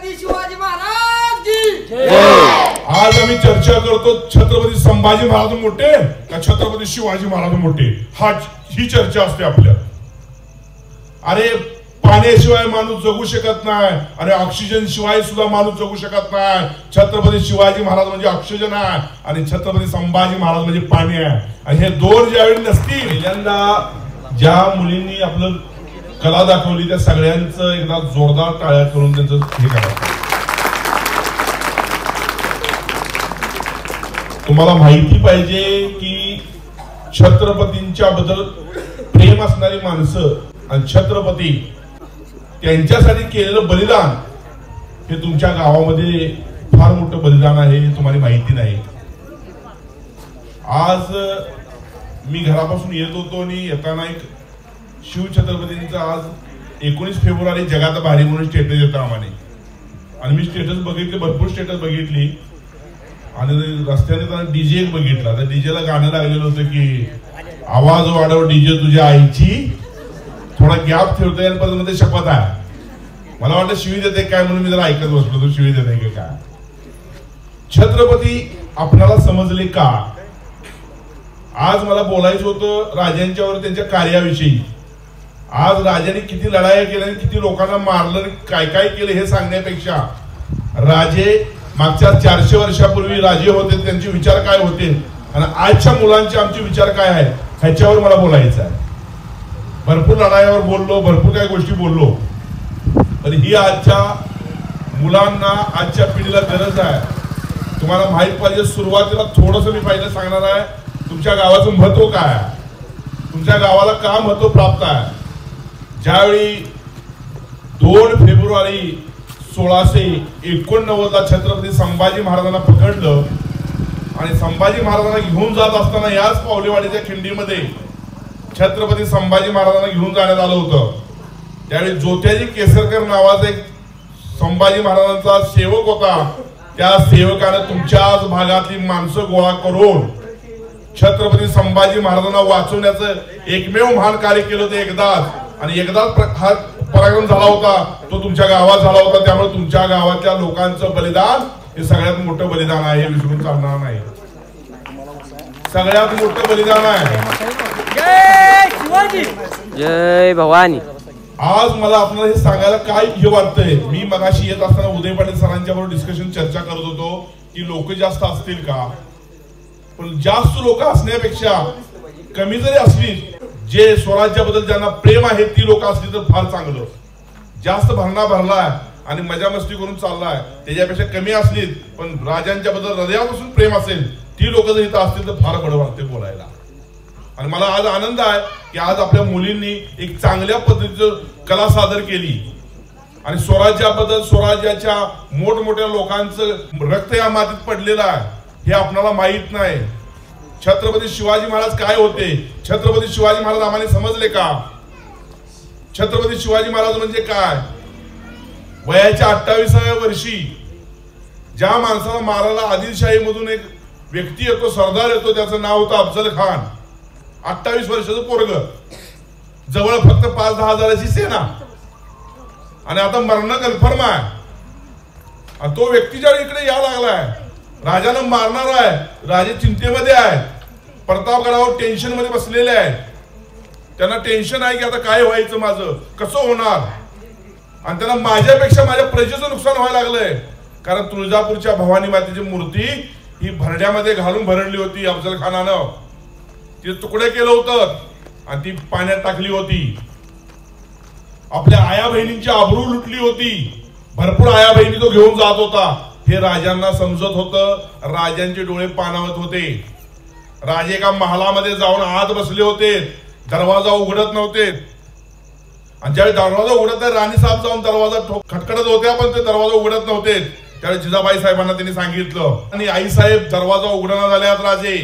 छत्रपती शिवाजी महाराज की जय। आज आम्ही चर्चा करतो छत्रपती संभाजी महाराज मोठे का छत्रपती शिवाजी महाराज मोठे, ही चर्चा असते आपल्या। अरे पाण्याशिवाय माणूस जगू शकत नाही, अरे ऑक्सिजन शिवाय सुद्धा माणूस जगू शकत नाही। छत्रपती शिवाजी महाराज म्हणजे ऑक्सिजन आहे आणि छत्रपती संभाजी महाराज म्हणजे पाणी आहे। आणि हे दोन ज्यावेळी नसतील, पहिल्यांदा ज्या मुलींनी आपलं कला दाखवली त्या सगळ्यांचं एकदा जोरदार टाळ्या करून त्यांचं हे करायचं। तुम्हाला माहिती पाहिजे की छत्रपतींच्या बद्दल प्रेम असणारी माणसं आणि छत्रपती त्यांच्यासाठी केलेलं बलिदान हे तुमच्या गावामध्ये फार मोठं बलिदान आहे, हे तुम्हाला माहिती नाही। आज मी घरापासून येत होतो आणि येताना एक शिवछत्रपतींचा आज 19 फेब्रुवारी जगात भारी म्हणून स्टेटस येतं आम्हाला, आणि मी स्टेटस बघितले, भरपूर स्टेटस बघितली आणि रस्त्याने त्यांना डीजे एक बघितला। त्या डीजेला गाणं लागलेलं होतं की आवाज वाढव डीजे तुझ्या आईची, थोडा गॅप ठेवतोय आणि परत मध्ये शपथ आहे। मला वाटतं शिवी देते काय म्हणून मी जरा ऐकत बसलो, तो शिवी देते की काय। छत्रपती आपल्याला समजले का? आज मला बोलायचं होतं राजांच्यावर, त्यांच्या कार्याविषयी। आज राजाने किती लढाया केल्या, किती लोकांना मारलं, काय काय केलं हे सांगण्यापेक्षा राजे मागच्या 400 वर्षापूर्वी राजे होते, त्यांचे विचार काय होते आणि आजच्या मुलांचे आमचे विचार काय आहे ह्याच्यावर मला बोलायचं आहे। भरपूर लढाईवर बोललो, भरपूर काही गोष्टी बोललो, पण ही आजच्या मुलांना, आजच्या पिढीला गरज आहे। तुम्हाला माहित पाहिजे, सुरुवातीला थोडंसं मी पहिलं सांगणार आहे तुमच्या गावाचं महत्व काय आहे, तुमच्या गावाला का महत्व प्राप्त आहे। ज्यावेळी 2 फेब्रुवारी 1689 छत्रपती संभाजी महाराजांना पकडलं आणि संभाजी महाराजांना घेऊन जात असताना याच पावलेवाडीच्या खिंडीमध्ये छत्रपती संभाजी महाराजांना घेऊन जाण्यात आलं होतं। त्यावेळी ज्योत्याजी केसरकर नावाचा एक संभाजी महाराजांचा सेवक होता, त्या सेवकाने तुमच्याच भागातली माणसं गोळा करून छत्रपती संभाजी महाराजांना वाचवण्याचं एकमेव महान कार्य केलं होतं एकदाच, आणि एकदाच हा पराक्रम झाला होता, तो तुमच्या गावात झाला होता। त्यामुळे तुमच्या गावातल्या लोकांचं बलिदान हे सगळ्यात मोठं बलिदान आहे, हे विसरून चालणार नाही। सगळ्यात मोठं बलिदान आहे। जय शिवाजी, जय भवानी। आज मला आपल्याला हे सांगायला काय हे वाटतंय, मी मगाशी येत असताना उदय पाटील सरांच्या बरोबर डिस्कशन चर्चा करत होतो की लोक जास्त असतील का, पण जास्त लोक असण्यापेक्षा कमी जरी असली, जे स्वराज्याबद्दल ज्यांना प्रेम आहे ती लोक असली तर फार चांगलं। जास्त भरणा भरलाय आणि मजा मस्ती करून चाललाय त्याच्यापेक्षा कमी असली पण राजांच्या बद्दल हृदयापासून प्रेम असेल ती लोक जर इथं असतील तर फार बरं वाटते बोलायला। आणि मला आज आनंद आहे की आज आपल्या मुलींनी एक चांगल्या पद्धतीचं कला सादर केली आणि स्वराज्याबद्दल, स्वराज्याच्या मोठमोठ्या लोकांचं रक्त या मातीत पडलेलं आहे हे आपल्याला माहित नाही। छत्रपती शिवाजी महाराज काय होते, छत्रपती शिवाजी महाराज आम्हाला समजले का? छत्रपती शिवाजी महाराज म्हणजे काय? वयाच्या 28व्या वर्षी ज्या माणसाला मारायला आदिलशाही मधून एक व्यक्ती येतो, सरदार येतो, त्याचं नाव होतं अफजल खान। 28 वर्षाचं पोरग, जवळ फक्त 5-10 हजाराची सेना आणि आता मरण कन्फर्म आहे। आणि तो व्यक्ती ज्या इकडे या लागलाय, राजाला मारणार आहे, राजे चिंतेमध्ये आहेत, प्रतापगडावर टेन्शन मध्ये बसलेले आहेत, त्यांना टेन्शन आहे की आता काय व्हायचं, माझं कसं होणार, आणि त्यांना माझ्यापेक्षा माझ्या प्रजेचं नुकसान व्हायला लागलंय। कारण तुळजापूरच्या भवानी मातेची मूर्ती ही भरड्यामध्ये घालून भरडली होती अफजल खानानं, ती तुकडे केलं होतं आणि ती पाण्यात टाकली होती। आपल्या आया बहिणींची आबरू लुटली होती, भरपूर आया बहिणी तो घेऊन जात होता। हे राजांना समजत होतं, राजांचे डोळे पाणावत होते। राजे एका महालामध्ये जाऊन आत बसले होते, दरवाजा उघडत नव्हते, आणि ज्यावेळी दरवाजा उघडत नाही राणी साहेब जाऊन दरवाजा खटखटत होत्या पण ते दरवाजा उघडत नव्हते। त्यावेळी जिजाबाई साहेबांना त्यांनी सांगितलं आणि आई साहेब दरवाजा उघडणं झाल्यात राजे,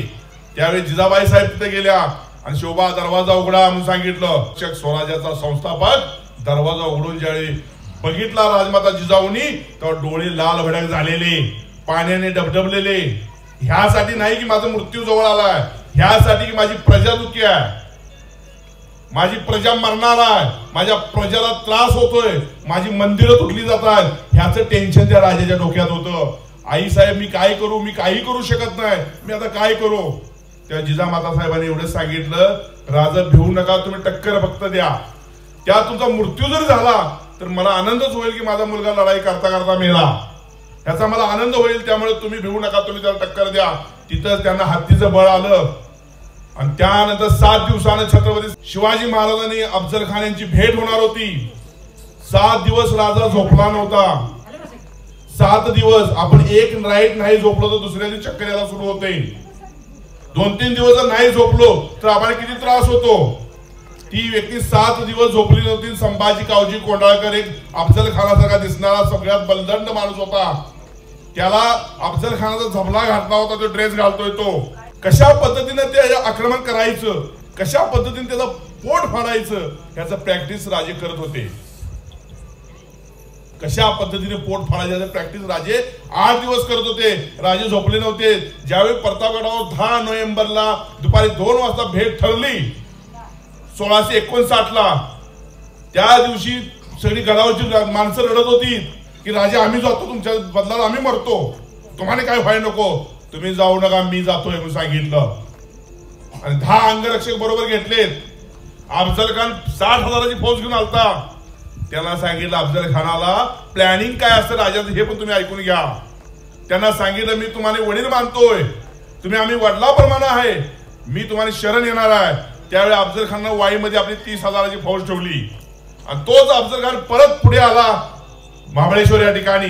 त्यावेळी जिजाबाई साहेब तिथे गेल्या आणि शोभा दरवाजा उघडा म्हणून सांगितलं। स्वराज्याचा संस्थापक दरवाजा उघडून ज्यावेळी बघितला राजमाता जिजाऊनी तर डोळे लाल भडक झालेले, पाण्याने डबडबलेले। ह्यासाठी नाही की माझा मृत्यू जवळ आलाय, ह्यासाठी की माझी प्रजा दुःखी आहे। माझी प्रजा मरणार आहे, माझ्या प्रजाला त्रास होतोय, माझी मंदिरं तुटली जात आहेत, ह्याचं टेन्शन त्या राजाच्या डोक्यात होतं. आई साहेब मी काय करू, मी काही करू शकत नाही, मी आता काय करू. त्या जिजामाता साहेबांनी एवढं सांगितलं, राजा भिवू नका, तुम्ही टक्कर फक्त द्या. त्या तुमचा मृत्यू जर झाला तर मला आनंदच होईल की माझा मुलगा लढाई करता करता मेला, ह्याचा मला आनंद होईल. त्यामुळे तुम्ही भिवू नका, तुम्ही त्याला टक्कर द्या. तिथं त्यांना हत्तीचं बळ आलं आणि त्यानंतर 7 दिवसानं छत्रपती शिवाजी महाराजांनी अफजल खान यांची भेट होणार होती. 7 दिवस राजा झोपला नव्हता. 7 दिवस आपण एक नाईट नाही झोपलो तर दुसऱ्या दिवशी चक्कर यायला सुरू होते. 2-3 दिवस जर नाही झोपलो तर आम्हाला किती त्रास होतो. ती व्यक्ती 7 दिवस झोपली नव्हती. संभाजी कावजी कोंडाळकर एक अफजल खानासारखा दिसणारा सगळ्यात बलदंड माणूस होता. त्याला अफजल खानाचा झबला घातला होता, तो ड्रेस घालतोय तो. कशा पद्धतीने ते आक्रमण करायचं, कशा पद्धतीने त्याचं पोट फाडायचं ह्याचं प्रॅक्टिस राजे करत होते. कशा पद्धतीने पोट फाडायचं प्रॅक्टिस राजे 8 दिवस करत होते. राजे झोपले नव्हते. ज्यावेळी प्रतापगडावर 10 नोव्हेंबरला दुपारी 2 वाजता भेट ठरली 1659 ला, त्या दिवशी सगळी गडावरची माणसं रडत होती की राजा आम्ही जातो, तुमच्या बदलाला आम्ही मरतो, तुम्हाला काय व्हाय नको, तुम्ही जाऊ नका, मी जातोय म्हणून सांगितलं. आणि 10 अंगरक्षक बरोबर घेतलेत. अफजल खान 60,000ची फौज घेऊन आलता. त्यांना सांगितलं अफजल खानाला प्लॅनिंग काय असतं राजाचं हे पण तुम्ही ऐकून घ्या. त्यांना सांगितलं मी तुम्हाला वडील मानतोय, तुम्ही आम्ही वडिलाप्रमाणे आहे, मी तुम्हाला शरण येणार आहे. त्यावेळी अफजल खाननं वाईमध्ये आपली 30,000ची फौज ठेवली आणि तोच अफजल खान परत पुढे आला महाबळेश्वर या ठिकाणी.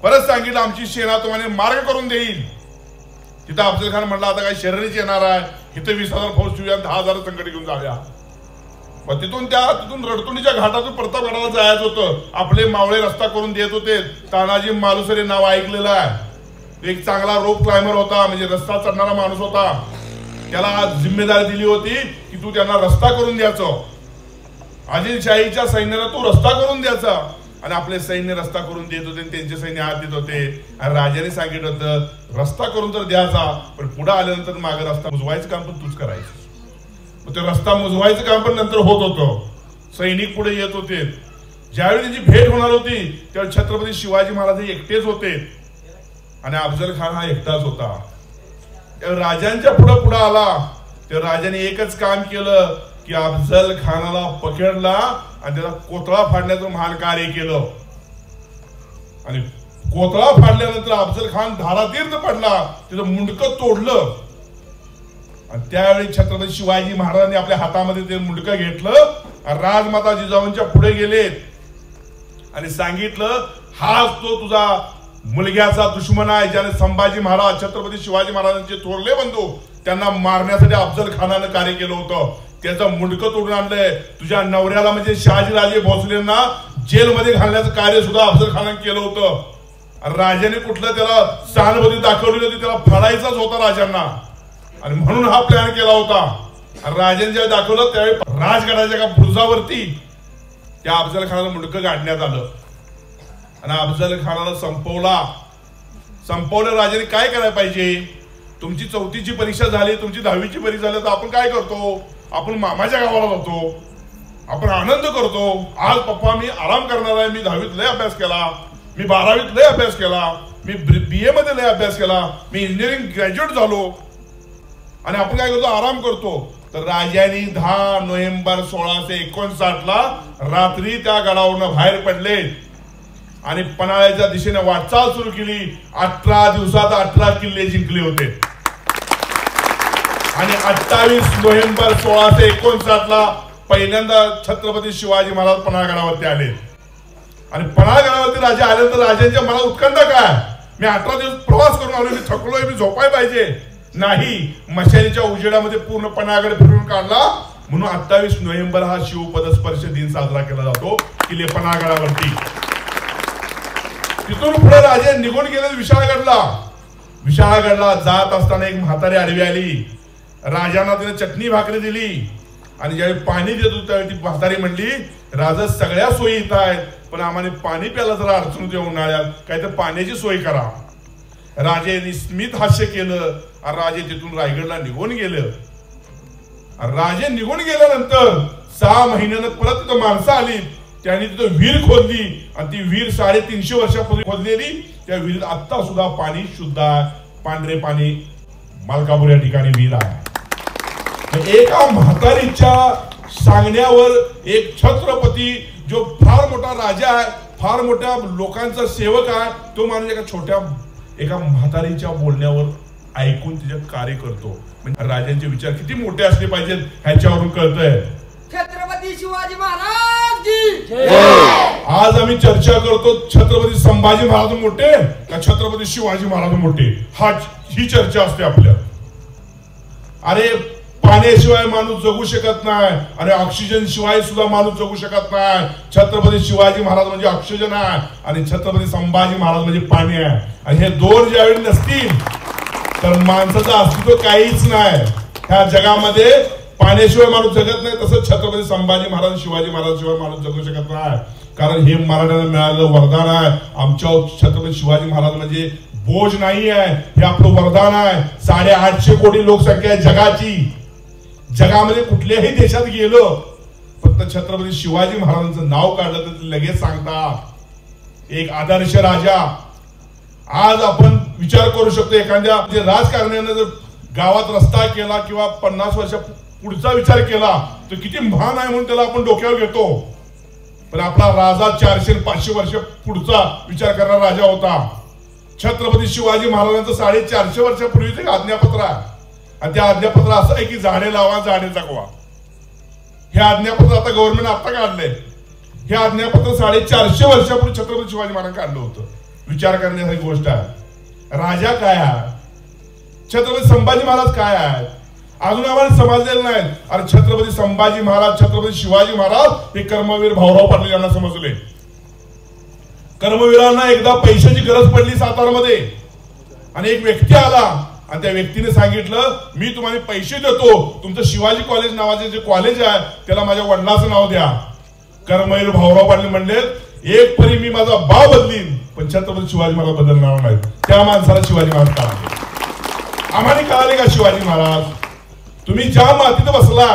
परत सांगितलं आमची सेना तुम्हाला मार्ग करून देईल. तिथं अफजल खान म्हणला आता काय शरणीच येणार आहे, इथे 20,000 फौज ठेवूया, 10,000 संकट घेऊन जाऊया. मग तिथून रडतुंडीच्या घाटातून प्रतापगडाला जायचं होतं. आपले मावळे रस्ता करून देत होते. तानाजी मालुसरे नाव ऐकलेलं आहे. एक चांगला रोप क्लाइंबर होता, म्हणजे रस्ता चढणारा माणूस होता. त्याला जिम्मेदारी दिली होती की तू त्यांना रस्ता करून द्यायचं. आदिलशाहीच्या सैन्याला तू रस्ता करून द्यायचा. आणि आपले सैन्य रस्ता करून देत होते, त्यांचे सैन्य हात देत होते. आणि राजाने सांगितलं होतं रस्ता करून तर द्यायचा, पण पुढे आल्यानंतर मागे रस्ता मुजवायचं काम पण तूच करायचं. ते रस्ता मुजवायचं काम पण नंतर होत होतं. सैनिक पुढे येत होते. ज्यावेळी त्यांची भेट होणार होती त्यावेळी छत्रपती शिवाजी महाराज एकटेच होते आणि अफजल खान हा एकटाच होता. राजांच्या पुढे आला. त्या राजाने एकच काम केलं की अफजल खानाला पकडला आणि त्याचा कोतळा फाडण्याचं महान कार्य केलं. आणि कोतळा फाडल्यानंतर अफजल खान धारातीर्थ पडला, त्याचं मुंडकं तोडलं. आणि त्यावेळी छत्रपती शिवाजी महाराजांनी आपल्या हातामध्ये ते मुंडकं घेतलं. राजमाता जिजाऊंच्या पुढे गेलेत आणि सांगितलं हाच तो तुझा मुलग्याचा दुश्मन आहे, ज्याने संभाजी महाराज छत्रपती शिवाजी महाराजांचे थोरले बंधू त्यांना मारण्यासाठी अफजल खानानं कार्य केलं होतं. त्याचं मुंडकं तोडून आणलंय. तुझ्या नवऱ्याला म्हणजे शहाजीराजे भोसलेंना जेलमध्ये घालण्याचं कार्य सुद्धा अफजल खानानं केलं होतं. राजाने कुठलं त्याला सहानुभूती दाखवली होती, त्याला फाडायचाच होता राजांना. आणि म्हणून हा प्लॅन केला होता. राजाने ज्या दाखवलं त्यावेळी राजगडाच्या एका बुरुजावरती त्या अफजल खानाला मुंडकं गाडण्यात आलं आणि अफजल खानाला संपवलं. राजाने काय करायला पाहिजे, तुमची 4थीची परीक्षा झाली, तुमची 10वीची परीक्षा झाली, तर आपण काय करतो, आपण मामाच्या गावाला जातो, आपण आनंद करतो. आज पप्पा मी आराम करणार आहे, मी 10वीत लय अभ्यास केला, मी 12वीत लय अभ्यास केला, मी BA मध्ये लय अभ्यास केला, मी इंजिनिअरिंग ग्रॅज्युएट झालो आणि आपण काय करतो, आराम करतो. तर राजांनी 10 नोव्हेंबर 1659 ला रात्री त्या गडावरून बाहेर पडले आणि पन्हाळ्याच्या दिशेने वाटचाल सुरू केली. 18 दिवसात 18 किल्ले जिंकले होते आणि 28 नोव्हेंबर 1659 ला पहिल्यांदा छत्रपती शिवाजी महाराज पन्हाळगडावरती आले. आणि पन्हाळगडावरती राजा आल्यानंतर राजांच्या मनात उत्कंठा काय, मी 18 दिवस प्रवास करून आलो, मी थकलोय, मी झोपाय पाहिजे. नाही, मशालीच्या उजेडामध्ये पूर्ण पन्हाळगड फिरून काढला. म्हणून 28 नोव्हेंबर हा शिवपदस्पर्श दिन साजरा केला जातो किल्ले पन्हाळगडावरती. तिथून पुढे राजे निघून गेले विशाळगडला जात असताना एक म्हातारी आडवी आली. राजांना तिने चटणी भाकरी दिली आणि ज्यावेळी पाणी देत होती त्यावेळी ती म्हातारी म्हणली, राजा सगळ्या सोयी इथं आहेत, पण आम्हाला पाणी प्यायला जरा अडचण होते उन्हाळ्यात, काय तर पाण्याची सोय करा. राजेने स्मित हास्य केलं आणि राजे तिथून रायगडला निघून गेले. राजे निघून गेल्यानंतर 6 महिन्यानं परत तिथं माणसं आली, त्यांनी तिथं विहीर खोदली आणि ती विहीर 350 वर्षापूर्वी खोदलेली त्या विहिरीत आता सुद्धा पाणी शुद्ध आहे, पांढरे पाणी मालकापूर या ठिकाणी विहीर आहे। एका म्हातारीच्या सांगण्यावर एक छत्रपती जो फार मोठा राजा आहे, फार मोठ्या लोकांचा सेवक आहे, तो माणूस एका म्हातारीच्या बोलण्यावर ऐकून तिचे कार्य करतो। म्हणजे राजांचे विचार किती मोठे असले पाहिजेत ह्याच्यावरून कळतंय। छत्रपती शिवाजी महाराज की जय। आज आम्ही चर्चा करतो छत्रपती संभाजी महाराज मोठे का छत्रपती शिवाजी महाराज मोठे, ही चर्चा असते आपल्या। अरे पाण्याशिवाय माणूस जगू शकत नाही आणि ऑक्सिजन शिवाय सुद्धा माणूस जगू शकत नाही। छत्रपती शिवाजी महाराज म्हणजे ऑक्सिजन आहे आणि छत्रपती संभाजी महाराज म्हणजे पाणी आहे, आणि हे दोन ज्यावेळी नसतील तर माणसाचं अस्तित्व काहीच नाही ह्या जगामध्ये। पाण्याशिवाय माणूस जगत नाही, तसंच छत्रपती संभाजी महाराज शिवाजी महाराज शिवाय माणूस जगू शकत नाही, कारण हे मराठ्यांना मिळालेलं वरदान आहे। आमच्या छत्रपती शिवाजी महाराज म्हणजे बोज नाही आहे, हे आपलं वरदान आहे। 850 कोटी लोकसंख्या आहे जगाची, जगामध्ये कुठल्याही देशात गेलो फक्त छत्रपती शिवाजी महाराजांचं नाव काढलं तर लगेच सांगतात एक आदर्श राजा। आज आपण विचार करू शकतो एखाद्या राजकारण्याने जर गावात रस्ता केला किंवा 50 वर्ष पुढचा विचार केला तर किती महान आहे म्हणून त्याला आपण डोक्यावर घेतो, पण आपला राजा 400-500 वर्ष पुढचा विचार करणारा राजा होता। छत्रपती शिवाजी महाराजांचं 450 वर्षापूर्वीच एक आज्ञापत्र आहे, आणि त्या आज्ञापत्र असं आहे की झाडे लावा झाडे जगवा। हे आज्ञापत्र आता गव्हर्नमेंट आता काढलंय, हे आज्ञापत्र 450 वर्षापूर्वी छत्रपती शिवाजी महाराज काढलं होतं। विचार करण्यासारखी गोष्ट आहे। राजा काय आहे, छत्रपती संभाजी महाराज काय आहे, अजून आम्हाला समजलेलं नाही। अरे छत्रपती संभाजी महाराज छत्रपती शिवाजी महाराज हे कर्मवीर भाऊराव पाटील यांना समजले। कर्मवीरांना एकदा पैशाची गरज पडली सातारमध्ये, आणि एक व्यक्ती आला आणि त्या व्यक्तीने सांगितलं मी तुम्हाला पैसे देतो, तुमचं शिवाजी कॉलेज नावाचे जे कॉलेज आहे त्याला माझ्या वडिलांचं नाव द्या। कर्मवीर भाऊराव पाटील म्हणले एक परी मी माझा भाव बदलीन पण छत्रपती शिवाजी महाराज बदलणार नाही। त्या माणसाला शिवाजी महाराज कळाले, आम्हाला कळाले का शिवाजी महाराज तुम्ही ज्या मातीत बसला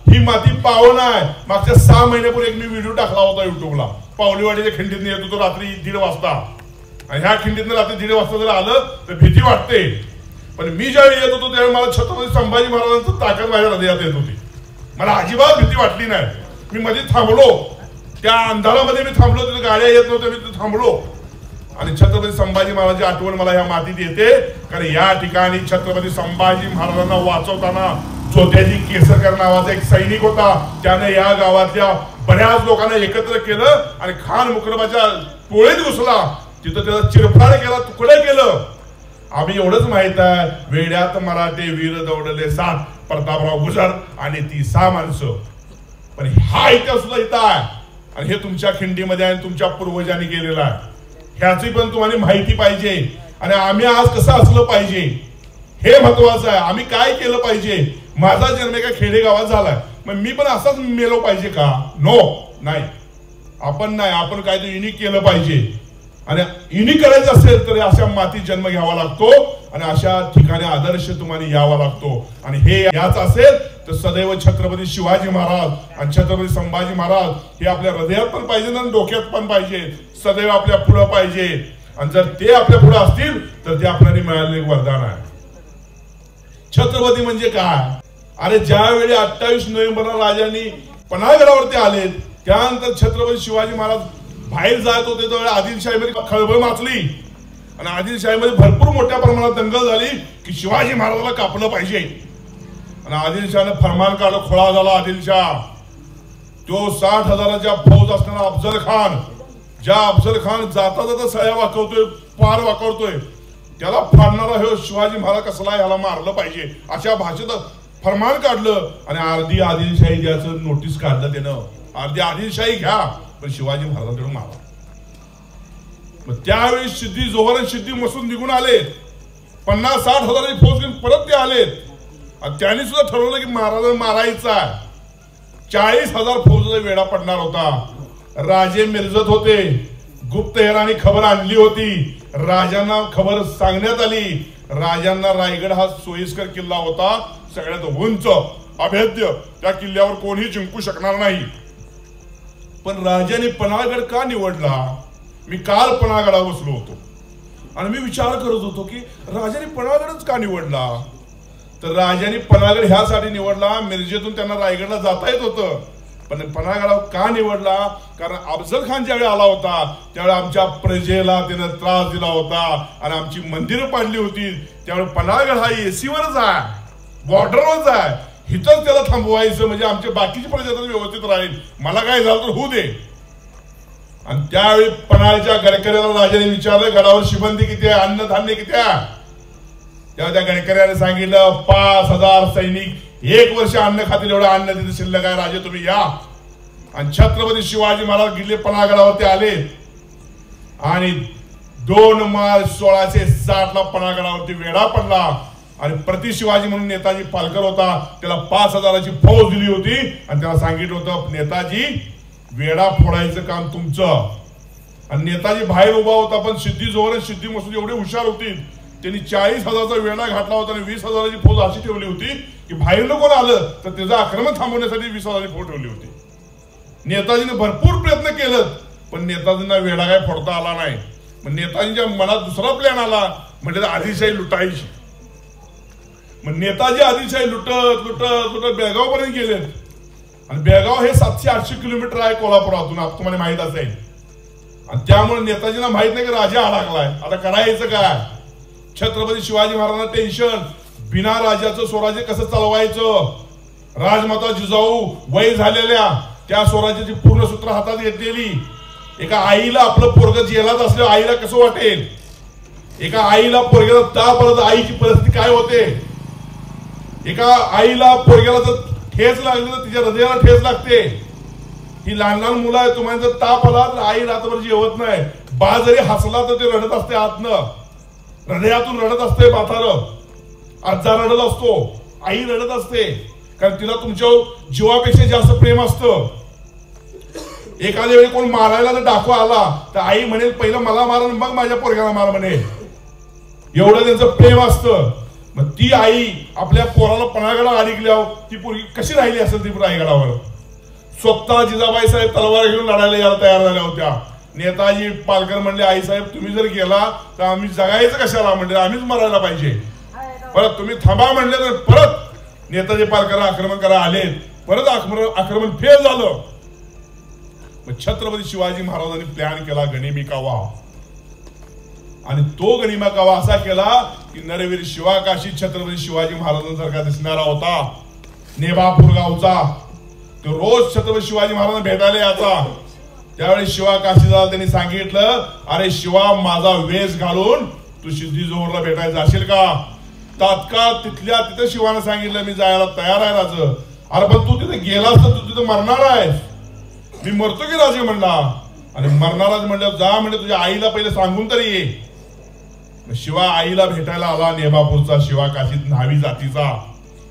ही माती पावन आहे। मागच्या 6 महिन्यापूर्वी एक मी व्हिडिओ टाकला होता युट्यूबला, पावलीवाडीच्या खिंडीतून येत होतो रात्री 1:30 वाजता, आणि ह्या खिंडीतून रात्री 1:30 वाजता जर आलं तर भीती वाटते, पण मी ज्यावेळी येत होतो त्यावेळी मला छत्रपती संभाजी महाराजांचं ताकद माझ्या हृदयात येत होती, मला अजिबात भीती वाटली नाही। मी मध्ये थांबलो, त्या अंधारामध्ये मी थांबलो, तिथे गाड्या येत नव्हत्या, मी तिथे थांबलो, आणि छत्रपती संभाजी महाराजांची आठवण मला या मातीत येते, कारण या ठिकाणी छत्रपती संभाजी महाराजांना वाचवताना जोत्याजी केसरकर नावाचा एक सैनिक होता, त्याने या गावातल्या बऱ्याच लोकांना एकत्र केलं आणि खान मुकरबाच्या पोळीत घुसला, तिथं त्याचा चिरफाड केला, तुकडे केलं। आम्ही एवढंच माहित आहे वेड्यात मराठे वीर दौडले 7 प्रतापराव गुजर आणि ती 6 माणसं, पण हा इतिहास सुद्धा इथं आहे, आणि हे तुमच्या खिंडीमध्ये आणि तुमच्या पूर्वजांनी केलेला आहे। ह्याची पण तुम्हाला माहिती पाहिजे, आणि आम्ही आज कसं असलं पाहिजे हे महत्वाचं आहे। आम्ही काय केलं पाहिजे, माझा जन्म एका खेडेगावात झालाय, मग मी पण असाच मेलो पाहिजे का? नो, नाही, आपण नाही, आपण काहीतरी युनिक केलं पाहिजे, आणि युनिक करायचं असेल तर अशा मातीत जन्म घ्यावा लागतो, आणि अशा ठिकाणी आदर्श तुम्हाला यावा लागतो, आणि हे याच असेल तर सदैव छत्रपती शिवाजी महाराज आणि छत्रपती संभाजी महाराज हे आपल्या हृदयात पण पाहिजे आणि डोक्यात पण पाहिजे, सदैव आपल्या पुढे पाहिजे, आणि जर ते आपल्या पुढे असतील तर ते आपल्याला मिळालेले एक वरदान आहे। छत्रपती म्हणजे काय? अरे ज्यावेळी 28 नोव्हेंबरला राजांनी पन्हाळगडावरती आले, त्यानंतर छत्रपती शिवाजी महाराज बाहेर जात होते त्यावेळी आदिलशाहीमध्ये खळबळ माचली, आणि आदिलशाहीमध्ये भरपूर मोठ्या प्रमाणात दंगल झाली की शिवाजी महाराजाला कापलं पाहिजे, आणि आदिलशाहने फरमान काढलं, खोळा झाला आदिलशाह। तो 60,000च्या फौज असणारा अफजल खान, ज्या अफजल खान जाता जाता सळ्या वाकवतोय, पार वाकवतोय, त्याला फाडणारा हे शिवाजी महाराज कसला याला मारलं पाहिजे अशा भाषेत फरमान काढलं, आणि अर्धी आदिलशाही द्यायचं नोटीस काढलं त्यानं, अर्धी आदिलशाही घ्या पण शिवाजी महाराजांकडून मारा। मग त्यावेळी सिद्धी जोहर आणि सिद्धी मसूद निघून आले, 50-60 हजाराची फौज घेऊन परत ते आलेत, आणि त्यांनी सुद्धा ठरवलं की महाराजांना मारायचा आहे। 40,000 फौजेचा वेढा पडणार होता। राजे मिरजत होते, गुप्तहेरांनी खबर आणली होती, राजांना खबर सांगण्यात आली। राजांना रायगड हा सोयीस्कर किल्ला होता, सगळ्यात उंच, अभेद्य, त्या किल्ल्यावर कोणीही जिंकू शकणार नाही. पण राजाने पन्हाळगड का निवडला? मी काल पन्हाळगडावर बसलो होतो आणि मी विचार करत होतो की राजाने पन्हाळगडच का निवडला. तर राजाने पन्हाळगड ह्यासाठी निवडला, मिरजेतून त्यांना रायगडला जाता येत होतं, पण पन्हाळगडावर का निवडला? कारण अफजल खान ज्यावेळी आला होता त्यावेळी आमच्या प्रजेला त्यानं त्रास दिला होता आणि आमची मंदिरं पाडली होती. त्यावेळी पन्हाळगड हा एसीवरच आहे, बॉर्डरवरच आहे, हिथंच त्याला थांबवायचं म्हणजे आमच्या बाकीची प्रजा व्यवस्थित राहील, मला काय झालं तर होऊ दे. आणि त्यावेळी पन्हाळच्या गडकऱ्याला राजाने विचारलं गडावर शिबंदी किती आहे, अन्नधान्य किती आहे? तेव्हा त्या गडकऱ्याने सांगितलं 5000 सैनिक 1 वर्ष अन्न खातील एवढं अन्न तिथे शिल्लक आहे, राजे तुम्ही या. आणि छत्रपती शिवाजी महाराज किल्ले पन्हाळगडावरती आले आणि 2 मार्च 1660 ला पन्हाळगडावरती वेढा पडला. आणि प्रति शिवाजी म्हणून नेताजी पालकर होता, त्याला 5000ची फौज दिली होती आणि त्याला सांगितलं होतं नेताजी वेढा फोडायचं काम तुमचं. आणि नेताजी बाहेर उभा होता, पण सिद्धी जोहर सिद्धी मसूद एवढे हुशार होती, त्यांनी 40,000चा वेढा घातला होता आणि 20,000ची फौज अशी ठेवली होती की बाहेरनं कोण आलं तर त्याचं आक्रमण थांबवण्यासाठी 20,000ची फौज ठेवली होती. नेताजीने भरपूर प्रयत्न केलं पण नेताजींना वेढा काय फोडता आला नाही. मग नेताजींच्या मनात दुसरा प्लॅन आला, म्हणजे आदिलशाही लुटायची. मग नेताजी आदिलशाही लुटत लुटत लुटत बेळगाव पर्यंत गेले. आणि बेळगाव हे 700-800 किलोमीटर आहे कोल्हापुरातून, तुम्हाला माहित असेल. आणि त्यामुळे नेताजींना माहित नाही की राजा अडकलाय, आता करायचं काय. छत्रपती शिवाजी महाराजांना टेन्शन, बिना राजाचं स्वराज्य कसं चालवायचं. राजमाता जिजाऊ वय झालेल्या त्या स्वराज्याची पूर्ण सूत्र हातात घेतलेली. एका आईला आपलं पोरग जेलात असलं आईला कसं वाटेल, एका आईला पोरग्याला ताप आला तर आईची परिस्थिती काय होते. एका आईला पोरग्याला जर ठेच लागली तर तिच्या हृदयाला ठेच लागते. ही लहान लहान मुलं आहे, तुम्हाला जर ताप आला तर आई रात्रभर जेवत नाही, बा जरी हसला तर ते रडत असते, आतनं हृदयातून रडत असते. म्हातार आजा रडत असतो, आई रडत असते, कारण तिला तुमच्या जीवापेक्षा जास्त प्रेम असतं. एखाद्या वेळी कोण मारायला जर डाकू आला तर आई म्हणेल पहिलं मला मारा मग माझ्या पोरग्याला मार म्हणे, एवढं त्यांचं प्रेम असतं. मग ती आई आपल्या पोराला पन्हाळगडावर अडकल्यावर ती पोरगी कशी राहिली असेल ती रायगडावर. स्वतः जिजाबाई साहेब तलवार घेऊन लढायला यायला तयार झाल्या होत्या. नेताजी पालकर म्हणले आई साहेब तुम्ही जर गेला तर आम्ही जगायचं कशाला, म्हणजे आम्हीच मरायला पाहिजे, परत तुम्ही थांबा म्हणले तर परत नेताजी पालकर आक्रमण करा आले, परत आक्रमण फेल झालं. मग छत्रपती शिवाजी महाराजांनी प्लॅन केला गनिमी कावा. आणि तो गनिमा कावा असा केला की नरवीर शिवाकाशी छत्रपती शिवाजी महाराजांसारखा दिसणारा होता. नेबापूर गावचा तो रोज छत्रपती शिवाजी महाराजांना भेटायला यायचा. त्यावेळी शिवाकाशीला त्यांनी सांगितलं अरे शिवा माझा वेश घालून तू सिद्धी जोहरला भेटायला जाशील का. तात्काळ तिथल्या तिथे शिवाने सांगितलं मी जायला तयार आहे राज. अरे पण तू तिथे गेलास तर तू तिथे मरणार आहेस. मी मरतो की राजे म्हणला. आणि मरणाराच म्हणलं जा म्हणजे तुझ्या आईला पहिले सांगून तरी ये. शिवा आईला भेटायला आला, नेबापूरचा शिवा काशीत न्हावी जातीचा.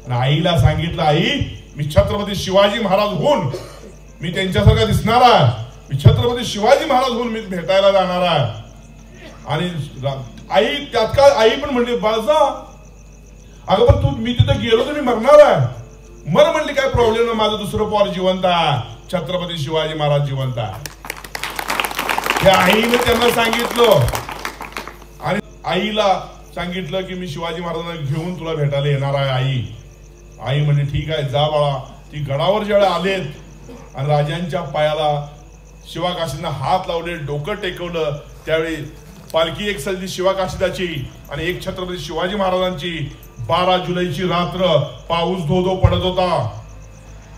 आणि आईला सांगितलं आई मी छत्रपती शिवाजी महाराज होऊन मी त्यांच्यासारखा दिसणार आहे, मी छत्रपती शिवाजी महाराज होऊन मी भेटायला जाणार आहे. आणि आई त्यात काय आई पण म्हणली बाळजा अगं पण तू मी तिथे गेलो तर मी मरणार आहे. मर म्हणली काय प्रॉब्लेम नाही, माझं दुसरं पोर जिवंत आहे, छत्रपती शिवाजी महाराज जिवंत आहे. त्या आईने त्यांना सांगितलं आणि आईला सांगितलं की मी शिवाजी महाराजांना घेऊन तुला भेटायला येणार आहे. आई म्हणजे ठीक आहे जा बाळा. ती गडावर ज्यावेळेला आलेत आणि राजांच्या पायाला शिवाकाशींना हात लावले, डोकं टेकवलं, त्यावेळी पालखी एक सजली शिवाकाशीदाची आणि एक छत्रपती शिवाजी महाराजांची. 12 जुलैची रात्र पाऊस धो धो पडत होता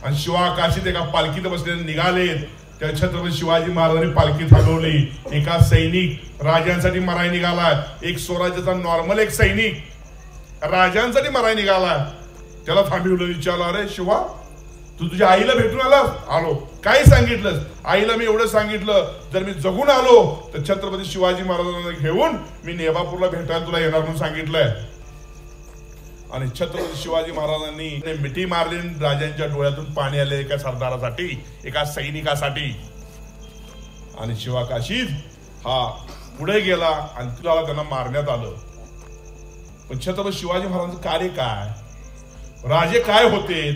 आणि शिवाकाशीत एका पालखीत बसलेले निघालेत. त्या छत्रपती शिवाजी महाराजांनी पालखी थांबवली. एका सैनिक राजांसाठी मराय निघालाय, एक स्वराज्याचा नॉर्मल एक सैनिक राजांसाठी मराय निघालाय. त्याला थांबवलं, विचारलं अरे शिवा तू तुझ्या आईला भेटून आलास. आलो. काय सांगितलंस. आईला मी एवढं सांगितलं जर मी जगून आलो तर छत्रपती शिवाजी महाराजांना घेऊन मी नेबापूरला भेटायला तुला येणार म्हणून सांगितलंय. आणि छत्रपती शिवाजी महाराजांनी मिठी मारली, राजांच्या डोळ्यातून पाणी आले एका सरदारासाठी, एका सैनिकासाठी. आणि शिवाकाशीत हा पुढे गेला आणि तुला त्यांना मारण्यात आलं. पण छत्रपती शिवाजी महाराजांचं कार्य काय, राजे काय होते,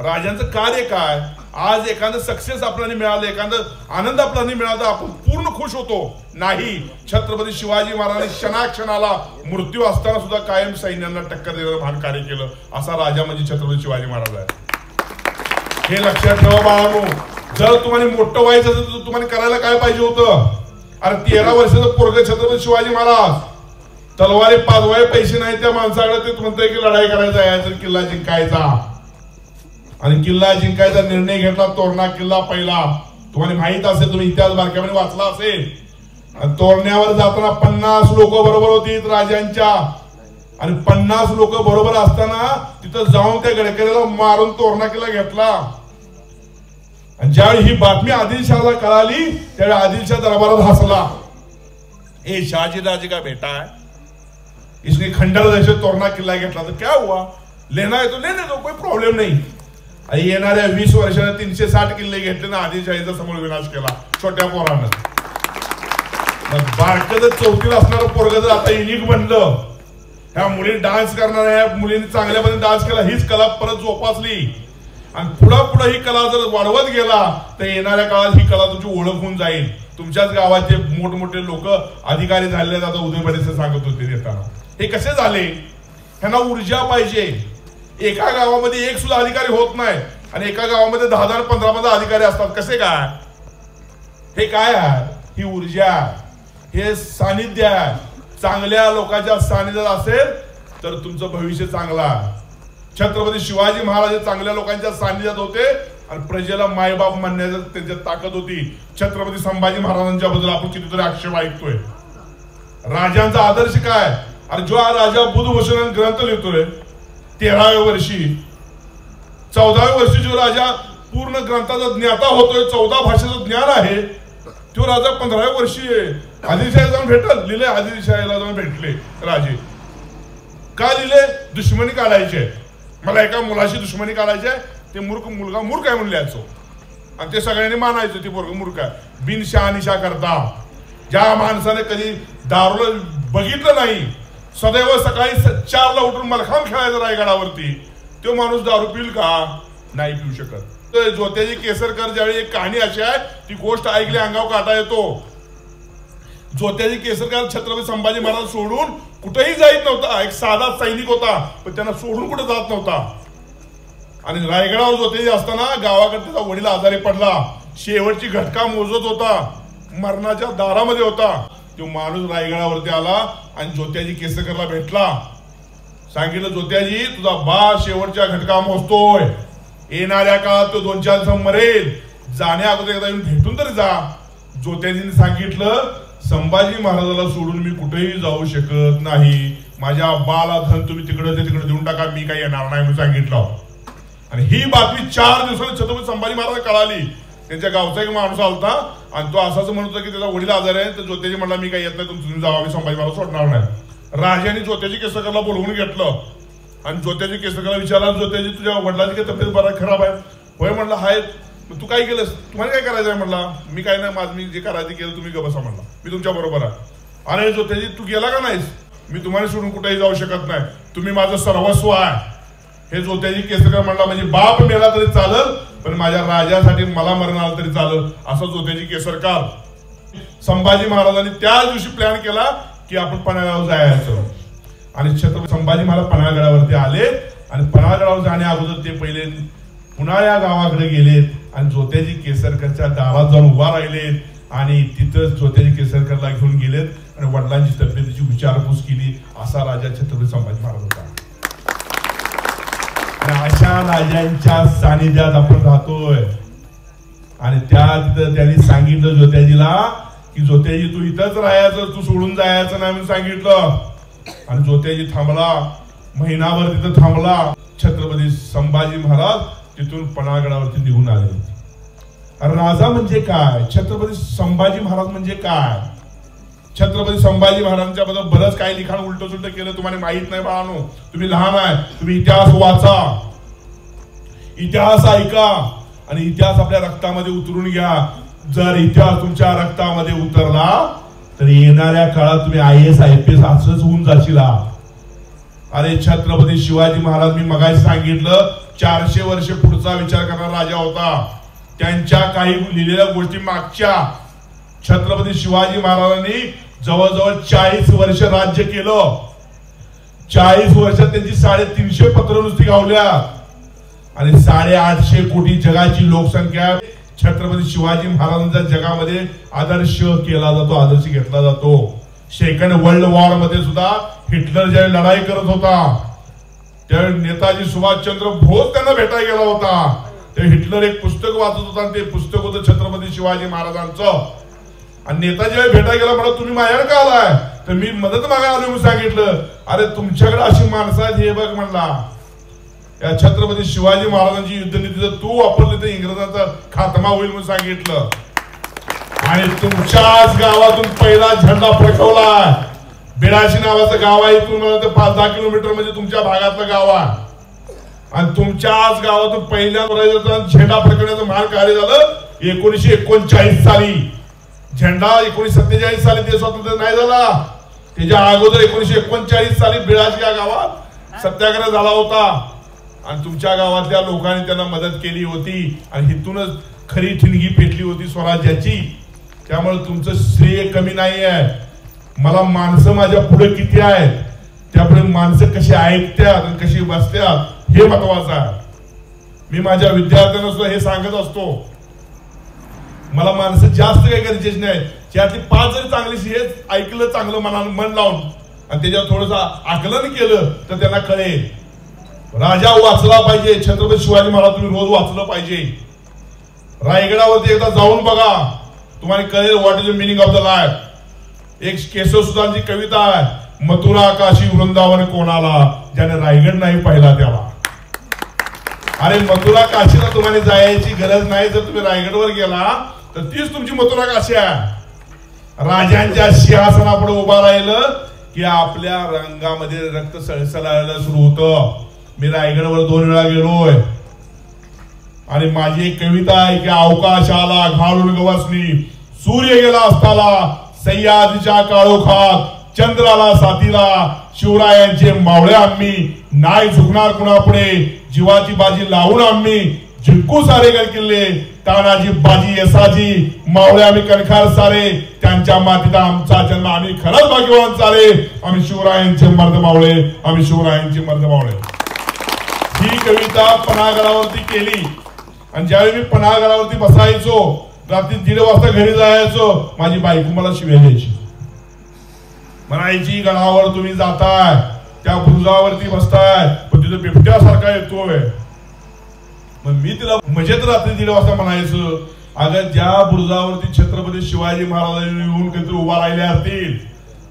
राजांचं कार्य काय? आज एखादं सक्सेस आपल्याला मिळालं, एखादं आनंद आपल्याला मिळाला, आपण पूर्ण खुश होतो? नाही. छत्रपती शिवाजी महाराजांनी क्षणाक्षणाला मृत्यू असताना सुद्धा कायम सैन्यांना टक्कर देण्याचं भान कार्य केलं. असा राजा म्हणजे छत्रपती शिवाजी महाराज आहे. हे लक्षात ठेवा बाळांनो. जर तुम्हाला मोठं व्हायचं असेल तर तुम्हाला करायला काय पाहिजे होतं? अरे 13 वर्षाचं पोरग छत्रपती शिवाजी महाराज, तलवारी पाजवाय पैसे नाही त्या माणसाकडे, ते म्हणतोय की लढाई करायचा यायचं, किल्ला जिंकायचा. आणि किल्ला जिंकायचा निर्णय घेतला. तोरणा किल्ला पहिला. तुम्हाला माहित असेल, तुम्ही इतिहास बारकाईने वाचला असेल. तोरण्यावर जाताना 50 लोक बरोबर होती राजांच्या, आणि 50 लोक बरोबर असताना तिथं जाऊन त्या गडकरीला मारून तोरणा किल्ला घेतला. आणि ज्यावेळी ही बातमी आदिलशहाला कळाली त्यावेळी आदिलशाह दरबारात हसला. ए शहाजी राजे का बेटा है, इसने खंडर जैसे तोरणा किल्ला घेतला तर क्या हुआ, लेना है तो लेने दो, कोई प्रॉब्लेम नाही. आणि येणाऱ्या 20 वर्षांना 360 किल्ले घेतले ना आदिलशाहीचा समोर विनाश केला छोट्या पोरानं. बारकं जर 4थीला असणारं पोरग जर आता युनिक बनलं, ह्या मुली डान्स करणाऱ्या मुलींनी चांगल्या पद्धतीने डान्स केला, हीच कला परत जोपासली आणि पुढे ही कला जर वाढवत गेला तर येणाऱ्या काळात ही कला तुमची ओळख होऊन जाईल. तुमच्याच गावाचे मोठमोठे लोक अधिकारी झालेले आता उदय पाटील सांगत होते देताना. हे कसे झाले? ह्यांना ऊर्जा पाहिजे. एका गावामध्ये एक सुद्धा अधिकारी होत नाही आणि एका गावामध्ये 10 15 अधिकारी असतात. कसे काय? हे काय आहे? ही ऊर्जा, हे सानिध्य आहे. चांगल्या लोकांच्या सानिध्यात असेल तर तुमचं भविष्य चांगलं आहे. छत्रपती शिवाजी महाराज चांगल्या लोकांच्या सानिध्यात होते आणि प्रजेला मायबाप म्हणण्याचं त्यांच्यात ताकद होती. छत्रपती संभाजी महाराजांच्या बद्दल आपण कितीतरी आक्षेप ऐकतोय. राजांचा आदर्श काय? अरे जो राजा बुधभूषण ग्रंथ लिहितोय 13व्या वर्षी, 14व्या वर्षी जो राजा पूर्ण ग्रंथाचा ज्ञाता होतोय, 14 भाषेचं ज्ञान आहे, तो राजा 15व्या वर्षी आदिलशाहीला जाऊन भेटल. लिहिले आदिलशाहीला जाऊन भेटले राजे. का लिहिले? दुश्मनी काढायचे. मला एका मुलाशी दुश्मनी काढायची, ते मुलगा मूर्ख आहे म्हणून लिहायचो आणि ते सगळ्यांनी मानायचं ते पोरग मूर्ख आहे. बिनशहानिशा करता. ज्या माणसाने कधी दारूला बघितलं नाही, सदैव सकाळी 4ला उठून मलखाम खेळायचा रायगडावरती, तो माणूस दारू पिल का? नाही पिऊ शकत. ज्योत्याजी केसरकर ज्यावेळी एक कहाणी अशी आहे, ती गोष्ट ऐकली अंगाव काटा येतो. ज्योत्याजी केसरकर छत्रपती संभाजी महाराज सोडून कुठेही जात नव्हता. एक साधा सैनिक होता पण त्यांना सोडून कुठे जात नव्हता. आणि रायगडावर ज्योत्याजी असताना गावाकडे त्याचा वडील आजारी पडला. शेवटची घटका मोजत होता, मरणाच्या दारामध्ये होता. तो माणूस रायगडावरती आला आणि ज्योत्याजी केसरकरला भेटला. सांगितलं, ज्योत्याजी तुझा बा शेवटच्या घटका मोजतोय, येणाऱ्या काळात तो 2-4 दिवस मरेल, जाण्या अगोदर एकदा येऊन भेटून तरी जा. ज्योत्याजींनी सांगितलं, संभाजी महाराजाला सोडून मी कुठेही जाऊ शकत नाही. माझ्या बाला धन तुम्ही तिकडे देऊन टाका, मी काही येणार नाही म्हणून सांगितलं. आणि ही बातमी 4 दिवसांनी छत्रपती संभाजी महाराज कळाली. त्यांच्या गावचा एक माणूस आलता आणि तो असाच म्हणत होता की त्याचा वडील आजार आहे. तर ज्योत्याजी म्हणला, मी काही येत नाही, तुम्ही जावा, मी संभाजी महाराज सोडणार नाही. राजाने ज्योत्याजी केसरकरला बोलवून घेतलं आणि ज्योत्याजी केसरकरला विचारला, ज्योत्याजी तुझ्या वडिलांची काही तब्येत बरा खराब आहे? होय म्हणला, हाय. तू काय केलंस? तुम्हाला काय करायचं आहे म्हणला? मी काय नाही, माझं मी जे करायचं केलं, तुम्ही ग बसा म्हणला, मी तुमच्या बरोबर आहे. अरे ज्योत्याजी तू गेला का नाहीस? मी तुम्हाला सोडून कुठेही जाऊ शकत नाही, तुम्ही माझं सर्वस्व आहे. हे ज्योत्याजी केसरकर म्हणला, म्हणजे बाप मेला तरी चालल पण माझ्या राजासाठी मला मरण आलं तरी चालल. असं ज्योत्याजी केसरकर. संभाजी महाराजांनी त्या दिवशी प्लॅन केला की आपण पन्हाळगडावर जायचं. आणि छत्रपती संभाजी महाराज पन्हाळगडावरती आले आणि पन्हाळगडावर जाण्या अगोदर ते पहिले पुन्हा या गावाकडे गेलेत आणि ज्योत्याजी केसरकरच्या दारात जाऊन उभा राहिलेत आणि तिथं ज्योत्याजी केसरकरला घेऊन गेलेत आणि वडिलांची तब्येतीची विचारपूस केली. असा राजा छत्रपती संभाजी महाराज होता. अशा राजांच्या सानिध्यात आपण राहतोय. आणि तिथं त्यांनी सांगितलं ज्योत्याजीला की ज्योत्याजी तू इथंच राहायचं, तू सोडून जायचं नाही म्हणून सांगितलं. आणि ज्योत्याजी थांबला, महिनाभर तिथं थांबला. छत्रपती संभाजी महाराज तिथून पन्हाळगडावरती निघून आले. राजा म्हणजे काय? छत्रपती संभाजी महाराज म्हणजे काय? छत्रपती संभाजी महाराजांच्या बद्दल बरंच काही लिखाण उलट सुलट केलं, तुम्हाला माहित नाही बाळांनो. तुम्ही लहान आहे, तुम्ही इतिहास वाचा, इतिहास ऐका आणि इतिहास आपल्या रक्तामध्ये उतरून घ्या. जर इतिहास तुमच्या रक्तामध्ये उतरला तर येणाऱ्या काळात तुम्ही IAS IPS असंच होऊन जाशील. अरे छत्रपती शिवाजी महाराज, मी मगाशी सांगितलं, 400 वर्ष पुढचा विचार करणारा राजा होता. त्यांच्या काही लिहिलेल्या गोष्टी मागच्या छत्रपती शिवाजी महाराजांनी जवळजवळ 40 वर्ष राज्य केलं. 40 वर्षात त्यांची 350 पत्र नुसती गावल्या आणि 850 कोटी जगाची लोकसंख्या. छत्रपती शिवाजी महाराजांच्या जगामध्ये आदर्श केला जातो, आदर्श घेतला जातो. सेकंड वर्ल्ड वॉर मध्ये सुद्धा हिटलर ज्यावेळी लढाई करत होता त्यावेळी नेताजी सुभाषचंद्र बोस त्यांना भेटायला गेला होता. ते हिटलर एक पुस्तक वाचत होता आणि ते पुस्तक होतं छत्रपती शिवाजी महाराजांचं. आणि नेताजी भेटायला गेला म्हणा तुम्ही माझ्याकडे का आलाय तर मी मदत मागायला आलो म्हणून सांगितलं. अरे तुमच्याकडे अशी माणसं आहेत हे बघ म्हणला. या छत्रपती शिवाजी महाराजांची युद्धनीती जर तू वापरली तर इंग्रजांचा खात्मा होईल म्हणून सांगितलं. आणि तुमच्याच गावातून पहिला झेंडा फडकवला. बिडाशी नावाचं गाव आहे, इथून मला 5-10 किलोमीटर म्हणजे तुमच्या भागातलं गाव आहे. आणि तुमच्याच गावातून पहिल्या झेंडा फडकवण्याचं महान कार्य झालं 1939 साली. झेंडा 1947 साली ते स्वातंत्र्य नाही झाला. त्याच्या अगोदर 1939 साली बिडाशी या गावात सत्याग्रह झाला होता आणि तुमच्या गावातल्या लोकांनी त्यांना मदत केली होती आणि इथूनच खरी ठिणगी पेटली होती स्वराज्याची. त्यामुळे तुमचं श्रेय कमी नाही आहे. मला माणसं माझ्या पुढे किती आहेत त्यापुढे माणसं कशी ऐकतात आणि कशी बसतात हे महत्वाचं आहे. मी माझ्या विद्यार्थ्यांना सुद्धा हे सांगत असतो. मला माणसं जास्त काही गरजेची नाही. त्यातली 5 जरी चांगलीशी हेच ऐकलं चांगलं मन लावून आणि त्याच्यावर थोडंसं आकलन केलं तर त्यांना कळेल. राजा वाचला पाहिजे. छत्रपती शिवाजी महाराज तुम्ही रोज वाचलं पाहिजे. रायगडावरती एकदा जाऊन बघा तुम्हाला कळेल what is the meaning of the life. एक केशवसुतांची कविता आहे, मथुरा काशी वृंदावन कोणाला ज्याने रायगड नाही पाहिला त्याला. अरे मथुरा काशीला तुम्हाला जायची गरज नाही. जर तुम्ही रायगडवर गेला तर तीच तुमची मथुरा काशी आहे. राजांच्या सिंहासनापुढे उभा राहिलं की आपल्या रंगामध्ये रक्त सळसळायला सुरू होतं. मी रायगडवर 2 वेळा गेलोय आणि माझी एक कविता आहे की अवकाशाला घालून गवसनी सूर्य गेला असताना सह्याद्रीच्या काळोखात चंद्राला साथीला शिवरायांचे मावळे आम्ही नाही झुकणार कुणापुढे. जीवाची बाजी लावून आम्ही जिंकू सारे गड किल्ले. तानाजी बाजी यसाजी मावळे आम्ही कणखार सारे. त्यांच्या मातीचा आमचा जन्म आम्ही खरंच भाग्यवान सारे. आम्ही शिवरायांचे मर्द मावळे, आम्ही शिवरायांचे मर्द मावळे. ही कविता पन्हाळगडावरती केली आणि ज्यावेळी मी पन्हाळगडावरती बसायचो रात्री 1:30 वाजता घरी जायचो माझी बायको मला शिव्या द्यायची. म्हणायची गडावर तुम्ही जाताय त्या बुरुजावरती बसताय पण तिथे बिबट्यासारखा येतोय. मग मी तिला मजेत रात्री 1:30 वाजता म्हणायचं अगं ज्या बुरुजावरती छत्रपती शिवाजी महाराजांनी येऊन कधीतरी उभा राहिले असतील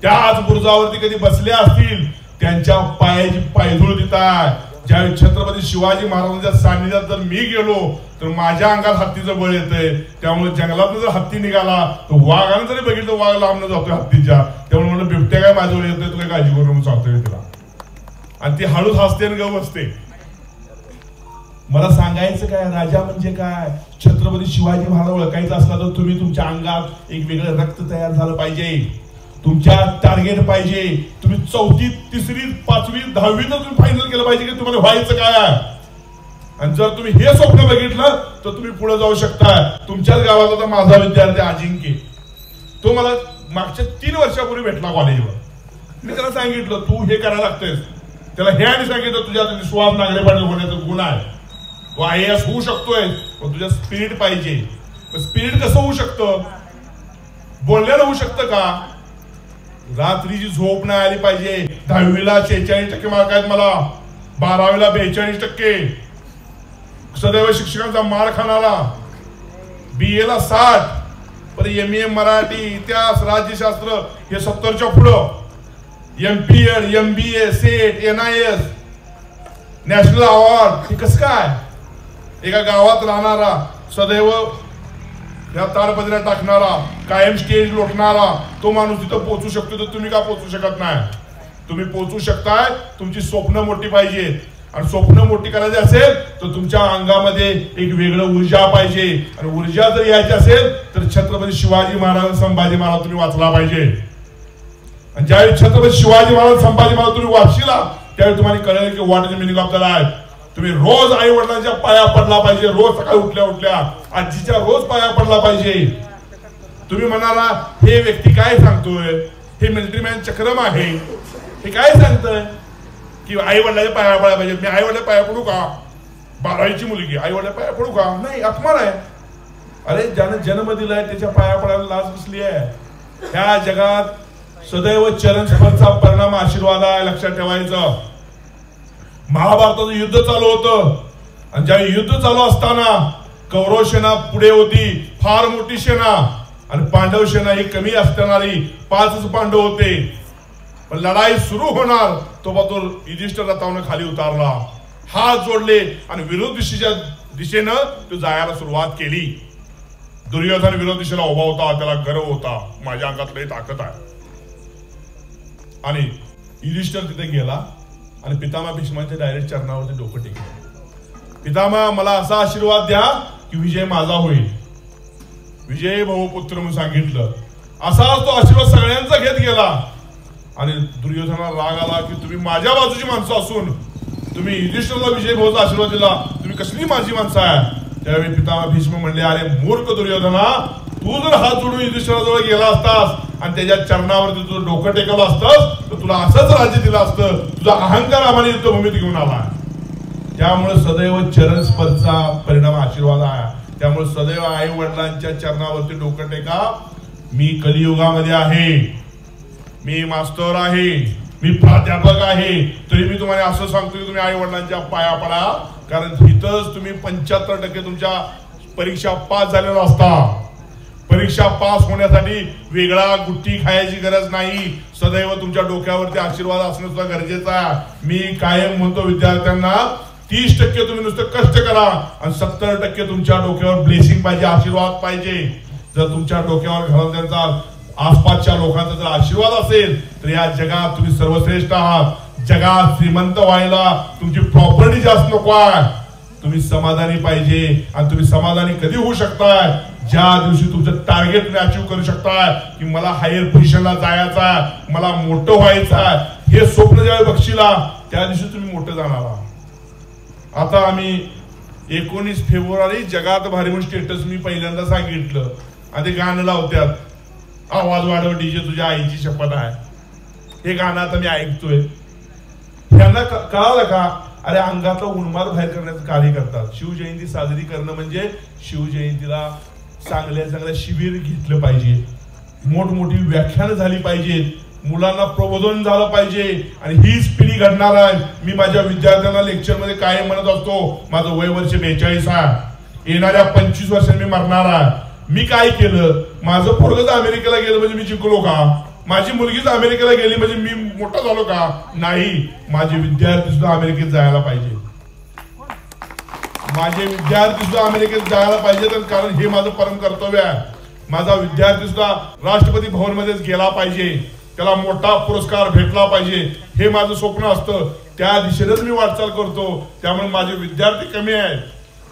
त्याच बुरुजावरती कधी बसले असतील त्यांच्या पायाची पायधूळ देताय. ज्यावेळी छत्रपती शिवाजी महाराजांच्या सान्निध्यात जर मी गेलो तर माझ्या अंगात हत्तीचं बळ येतंय. त्यामुळे जंगलात जर हत्ती निघाला तर वाघानं जरी बघितलं वाघ लांबनं जातोय हत्तीच्या. त्यामुळे म्हणलं बिबट्या काय माझ्यावर येतोय तू काय काळजी करू म्हणून सांगतोय तिला. आणि ती हळूच हसते आणि गप बसते. मला सांगायचं काय राजा म्हणजे काय. छत्रपती शिवाजी महाराज ओळखायचं असला तर तुम्ही तुमच्या अंगात एक वेगळं रक्त तयार झालं पाहिजे. तुमच्या टार्गेट पाहिजे. तुम्ही 4थी 3री 5वी 10वी तर तुम्ही फायनल केलं पाहिजे की तुम्हाला व्हायचं काय आहे. आणि जर तुम्ही हे स्वप्न बघितलं तर तुम्ही पुढे जाऊ शकता. तुमच्याच गावात आता माझा विद्यार्थी अजिंक्य तो मला मागच्या 3 वर्षापूर्वी भेटला कॉलेजवर. मी त्याला सांगितलं तू हे करायला लागतोयस. त्याला हे आणि सांगितलं तुझ्यात विश्वास नागरे पाटील होण्याचा गुण आहे. तू IAS होऊ शकतोय पण तुझ्या स्पिरिट पाहिजे. स्पिरिट कसं होऊ शकतं. बोलण्याला होऊ शकतं का. रात्रीची झोप नाही आली पाहिजे. 10वीला 46% मार्क आहेत मला. 12वीला 42%. सदैव शिक्षकांचा मार खाणारा. BA ला 60. पर MA मराठी इतिहास राज्यशास्त्र हे 70च्या पुढं. MPEd MBA set NIS national award हे कसं काय. एका गावात राहणारा सदैव या तारपत्र्यात टाकणारा कायम स्टेज लोटणारा तो माणूस तिथं पोहोचू शकतो तर तुम्ही का पोहोचू शकत नाही. तुम्ही पोहोचू शकताय. तुमची स्वप्न मोठी पाहिजेत आणि स्वप्न मोठी करायची असेल तर तुमच्या अंगामध्ये एक वेगळं ऊर्जा पाहिजे. आणि ऊर्जा जर यायची असेल तर छत्रपती शिवाजी महाराज संभाजी महाराज तुम्ही वाचला पाहिजे. आणि ज्यावेळी छत्रपती शिवाजी महाराज संभाजी महाराज तुम्ही वाचशीला त्यावेळी तुम्हाला कळेल की what is the meaning of the life. तुम्ही रोज आई वडिलांच्या पाया पडला पाहिजे, रोज सकाळी उठल्या उठल्या आजीच्या रोज पाया पडला पाहिजे. तुम्ही म्हणाला हे व्यक्ती काय सांगतोय, हे मिलिटरी मॅन चक्रम आहे, हे काय सांगतोय की आई वडिलांच्या पाया पडला पाहिजे. मी आई वडिला पाया पडू का? 12वीची मुलगी आई वडिला पाया पडू का? नाही, अपमान आहे. अरे ज्यानं जन्म दिलाय त्याच्या पाया पडायला लाज बसली आहे. ह्या जगात सदैव चरण स्पर्शा परिणाम आशीर्वाद आहे, लक्षात ठेवायचं. महाभारताचं युद्ध चालू होतं आणि ज्यावेळी युद्ध चालू असताना कौरव सेना पुढे होती, फार मोठी सेना, आणि पांडव सेना ही कमी असणारी 5 पांडव होते. पण लढाई सुरू होणार तो युधिष्ठिर रथावरून खाली उतारला, हात जोडले आणि विरोध दिशेनं तो जायला सुरुवात केली. दुर्योधन विरोध दिशेला उभा होता, त्याला गर्व होता, माझ्या अंगात लई ताकद आहे. आणि युधिष्ठिर तिथे गेला आणि पितामह भीष्मांच्या डायरेक्ट चरणावरती डोकं टेकलं. पितामह मला असा आशीर्वाद द्या की विजय माझा होईल. विजय भाऊ पुत्र म्हणून सांगितलं. असा तो आशीर्वाद सगळ्यांचा घेत गेला. आणि दुर्योधनाला राग आला की तुम्ही माझ्या बाजूची माणसं असून तुम्ही युधिष्ठिरला विजय भाऊचा आशीर्वाद दिला, तुम्ही कसली माझी माणसं आहे. त्यावेळी पितामह भीष्म म्हणले, अरे मूर्ख दुर्योधना, तू जर हात जोडून युधिष्ठिराजवळ गेला असतास आणि त्याच्या चरणावरती तुझं डोकं टेकवलं असतंस तर तुला असंच राज्य दिलं असतं. तुझा अहंकार आम्हाला युद्धभूमीत घेऊन आला. त्यामुळे सदैव चरण स्पर्शा परिणाम आशीर्वाद आहे. त्यामुळे सदैव आई वडिलांच्या चरणावरती डोकं टेका. मी कलियुगामध्ये आहे, मी मास्तर आहे, मी प्राध्यापक आहे, तरी मी तुम्हाला असं सांगतो की तुम्ही आई वडिलांच्या पाया पडा. कारण इथंच तुम्ही 75% तुमच्या परीक्षा पास झालेला असता. परीक्षा पास होण्यासाठी वेगळा गुट्टी खायची गरज नाही, सदैव तुमच्या डोक्यावरती आशीर्वाद असणं सुद्धा गरजेचं आहे. मी कायम म्हणतो विद्यार्थ्यांना 30% तुम्ही नुसतं कष्ट करा आणि 70% तुमच्या डोक्यावर ब्लेसिंग पाहिजे, आशीर्वाद पाहिजे. जर तुमच्या डोक्यावर घरातल्यांचा आसपासच्या लोकांचा जर आशीर्वाद असेल तर या जगात तुम्ही सर्वश्रेष्ठ आहात. जगात श्रीमंत व्हायला तुमची प्रॉपर्टी जास्त नको आहे, तुम्ही समाधानी पाहिजे. आणि तुम्ही समाधानी कधी होऊ शकताय? ज्या दिवशी तुमचं टार्गेट तुम्ही अचीव्ह करू शकताय की मला हायर पोझिशनला जायचं आहे, मला मोठं व्हायचं आहे, हे स्वप्न ज्यावेळी बक्षीला त्या दिवशी तुम्ही मोठं जाणार आहात. आता आम्ही 19 फेब्रुवारी जगात भारी म्हणून स्टेटस मी पहिल्यांदा सांगितलं आणि ते गाणं लावत्यात, आवाज वाढव डीजे तुझ्या आईची शपथ आहे. हे गाणं आता मी ऐकतोय. त्यांना कळालं का? अरे अंगातला उन्माद बाहेर करण्याचं कार्य करतात. शिवजयंती साजरी करणं म्हणजे शिवजयंतीला चांगल्या चांगल्या शिबिर घेतलं पाहिजे, मोठमोठी व्याख्यानं झाली पाहिजेत, मुलांना प्रबोधन झालं पाहिजे. आणि हीच पिढी घडणार आहे. मी माझ्या विद्यार्थ्यांना लेक्चर मध्ये कायम म्हणत असतो, माझं वय वर्ष 42 आहे, येणाऱ्या 25 वर्षांनी मी मरणार आहे. मी काय केलं? माझं पोरगं अमेरिकेला गेलं म्हणजे मी जिंकलो का? माझी मुलगीच अमेरिकेला गेली म्हणजे मी मोठा झालो का? नाही. माझे विद्यार्थी सुद्धा अमेरिकेत जायला पाहिजे, माझे विद्यार्थी सुद्धा अमेरिकेत जायला पाहिजे. कारण हे माझं परम कर्तव्य आहे. माझा विद्यार्थी सुद्धा राष्ट्रपती भवन मध्येच गेला पाहिजे, त्याला मोठा पुरस्कार भेटला पाहिजे, हे माझं स्वप्न असतं. त्या दिशेनेच मी वाटचाल करतो. त्यामुळे माझे विद्यार्थी कमी आहेत,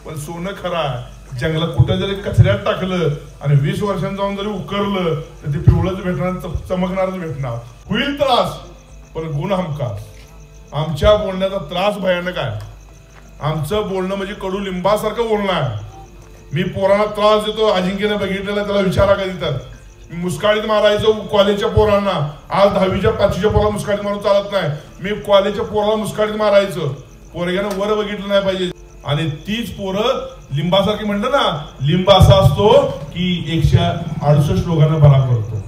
पण सोनं खरं आहे. जंगलात कुठं जरी कचऱ्यात टाकलं आणि 20 वर्षांनी जाऊन जरी उकरलं तर ते पिवळंच भेटणार, चमकणारच भेटणार. होईल त्रास पण गुण हमखास. आमच्या बोलण्याचा त्रास भयानक आहे. आमचं बोलणं म्हणजे कडू लिंबासारखं बोलणं आहे. मी पोरांना त्रास देतो, अजिंक्यने बघितलेला, त्याला विचारा कधी तर. मी मुस्काळीत मारायचो कॉलेजच्या पोरांना. आज 10वीच्या 5वीच्या पोराला मुस्काळीत मारून चालत नाही. मी कॉलेजच्या पोराला मुस्काळीत मारायचं. पोरग्यानं वर बघितलं नाही पाहिजे. आणि तीच पोरं लिंबासारखी म्हणलं ना, लिंब असा असतो की 168 लोकांना बरा करतो.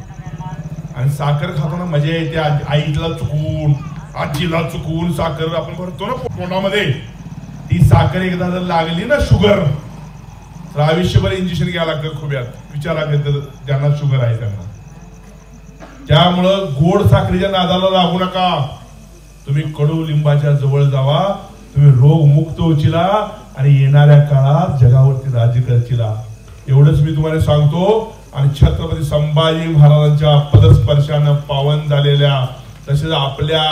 आणि साखर खाताना मजा येते. आईला चुकून, आजीला चुकून साखर आपण भरतो ना पोटामध्ये. ती साखर एकदा जर लागली ना शुगर, तर आयुष्यभर इंजेक्शन घ्यावं लागतं खुब्यात. विचारा ज्यांना शुगर आहे त्यांना. त्यामुळं गोड साखरेच्या नादाला लागू नका. तुम्ही कडू लिंबाच्या जवळ जावा. तुम्ही रोग मुक्त होचिला आणि येणाऱ्या काळात जगावरती राज्य करचिला. एवढंच मी तुम्हाला सांगतो. आणि छत्रपती संभाजी महाराजांच्या पदस्पर्शानं पावन झालेल्या, तसेच आपल्या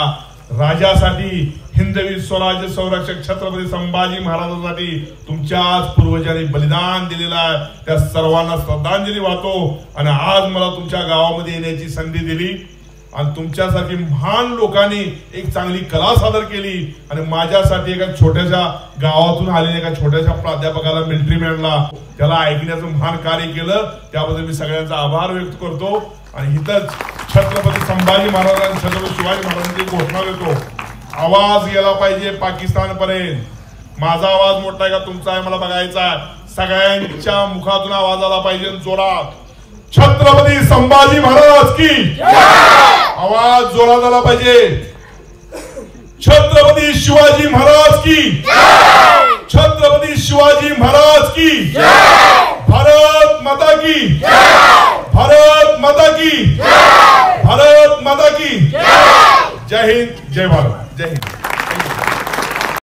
राजासाठी, हिंदवी स्वराज्य संरक्षक छत्रपती संभाजी महाराजांसाठी तुमच्याच पूर्वजांनी बलिदान दिलेलं आहे. त्या सर्वांना श्रद्धांजली वाहतो. आणि आज मला तुमच्या गावामध्ये येण्याची संधी दिली आणि तुमच्यासारखी महान लोकांनी एक चांगली कला सादर केली आणि माझ्यासाठी एका छोट्याशा गावातून आलेल्या एका छोट्याशा प्राध्यापकाला मिलिटरी मॅनला त्याला ऐकण्याचं महान कार्य केलं, त्याबद्दल मी सगळ्यांचा आभार व्यक्त करतो. आणि इथंच छत्रपती संभाजी महाराज आणि छत्रपती शिवाजी महाराजांची घोषणा देतो. आवाज गेला पाहिजे पाकिस्तान पर्यंत. माझा आवाज मोठा आहे का तुमचा आहे मला बघायचा आहे. सगळ्यांच्या मुखातून आवाज आला पाहिजे जोरात. छत्रपती संभाजी महाराज की आवाज जोरात आला पाहिजे. छत्रपती शिवाजी महाराज की, छत्रपती शिवाजी महाराज की, भारत माता की, भारत माता की, भारत माता की. जय हिंद, जय भारत, जय हिंद.